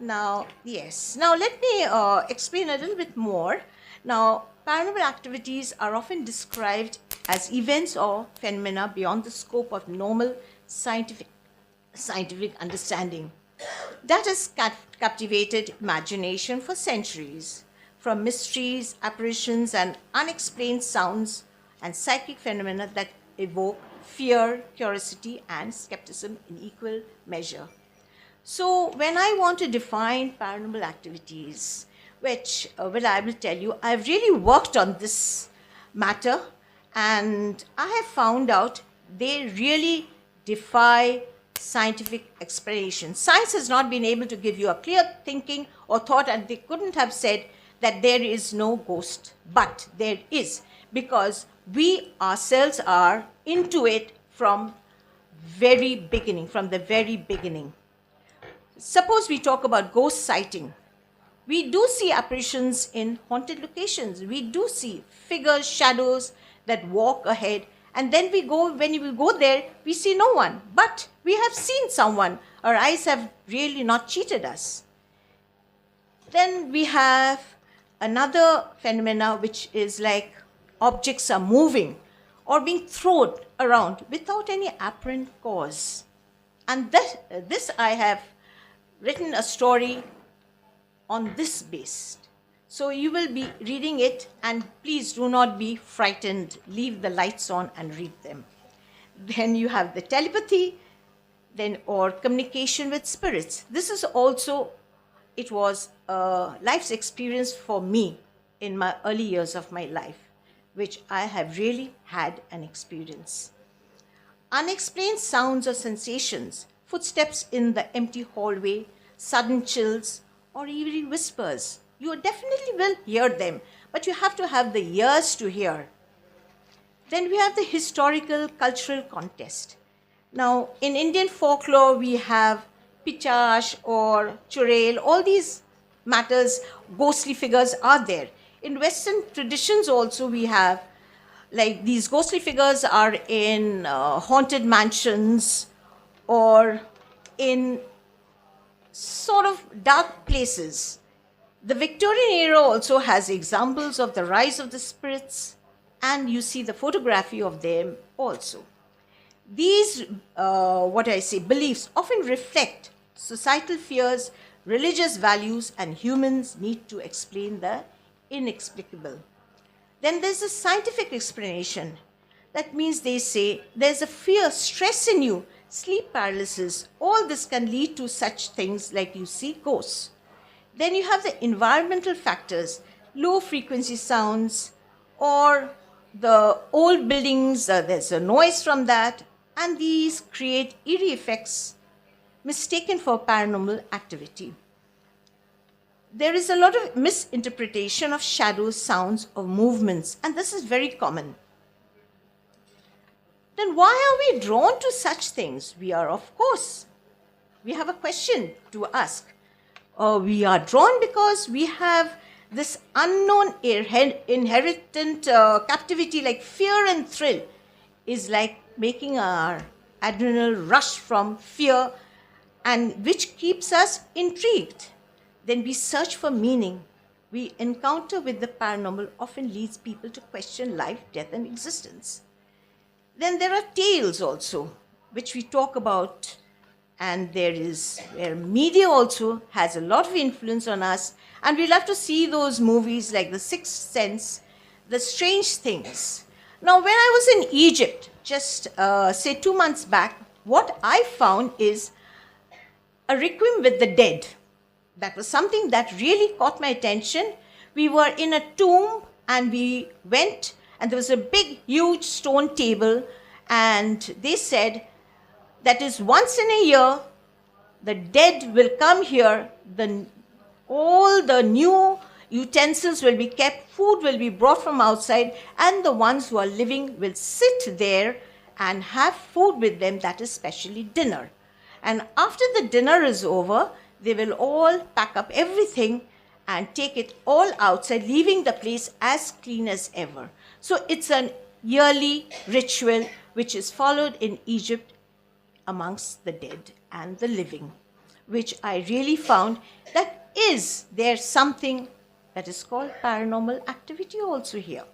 Now, yes. Now, let me explain a little bit more. Now, paranormal activities are often described as events or phenomena beyond the scope of normal scientific understanding that has captivated imagination for centuries. From mysteries, apparitions, and unexplained sounds and psychic phenomena that evoke fear, curiosity, and skepticism in equal measure. So, when I want to define paranormal activities, which, well, I will tell you, I've really worked on this matter and I have found out they really defy scientific explanation. Science has not been able to give you a clear thinking or thought, and they couldn't have said that there is no ghost, but there is, because we ourselves are into it from from the very beginning. Suppose we talk about ghost sighting. We do see apparitions in haunted locations. We do see figures, shadows that walk ahead. And then when we go there, we see no one. But we have seen someone. Our eyes have really not cheated us. Then we have another phenomena which is like objects are moving or being thrown around without any apparent cause. And this I have written a story on this base. So you will be reading it, and please do not be frightened. Leave the lights on and read them. Then you have the telepathy, then or communication with spirits. This is also, it was a life's experience for me in my early years of my life, which I have really had an experience. Unexplained sounds or sensations, footsteps in the empty hallway, sudden chills, or even whispers. You definitely will hear them, but you have to have the ears to hear. Then we have the historical cultural context. Now, in Indian folklore, we have Pichash or Churail, all these matters, ghostly figures are there. In Western traditions also, we have, like, these ghostly figures are in haunted mansions or in sort of dark places. The Victorian era also has examples of the rise of the spirits, and you see the photography of them also. These, beliefs often reflect societal fears, religious values, and humans' need to explain the inexplicable. Then there's a scientific explanation. That means they say there's a fear, stress in you, sleep paralysis. All this can lead to such things like you see ghosts. Then you have the environmental factors, low frequency sounds, or the old buildings, there's a noise from that, and these create eerie effects mistaken for paranormal activity. There is a lot of misinterpretation of shadows, sounds, or movements, and this is very common. Then why are we drawn to such things? We are, of course, we have a question to ask. We are drawn because we have this unknown inherent captivity, like fear and thrill, is like making our adrenal rush from fear, and which keeps us intrigued. Then we search for meaning. We encounter with the paranormal often leads people to question life, death, and existence. Then there are tales also, which we talk about, and there is where media also has a lot of influence on us, and we love to see those movies like The Sixth Sense, The Strange Things. Now, when I was in Egypt, just say 2 months back, what I found is a requiem with the dead. That was something that really caught my attention. We were in a tomb and we went, and there was a big, huge stone table, and they said that is once in a year, the dead will come here, all the new utensils will be kept, food will be brought from outside, and the ones who are living will sit there and have food with them, that is specially dinner. And after the dinner is over, they will all pack up everything and take it all outside, leaving the place as clean as ever. So it's an yearly ritual which is followed in Egypt amongst the dead and the living. which I really found that is there something that is called paranormal activity also here.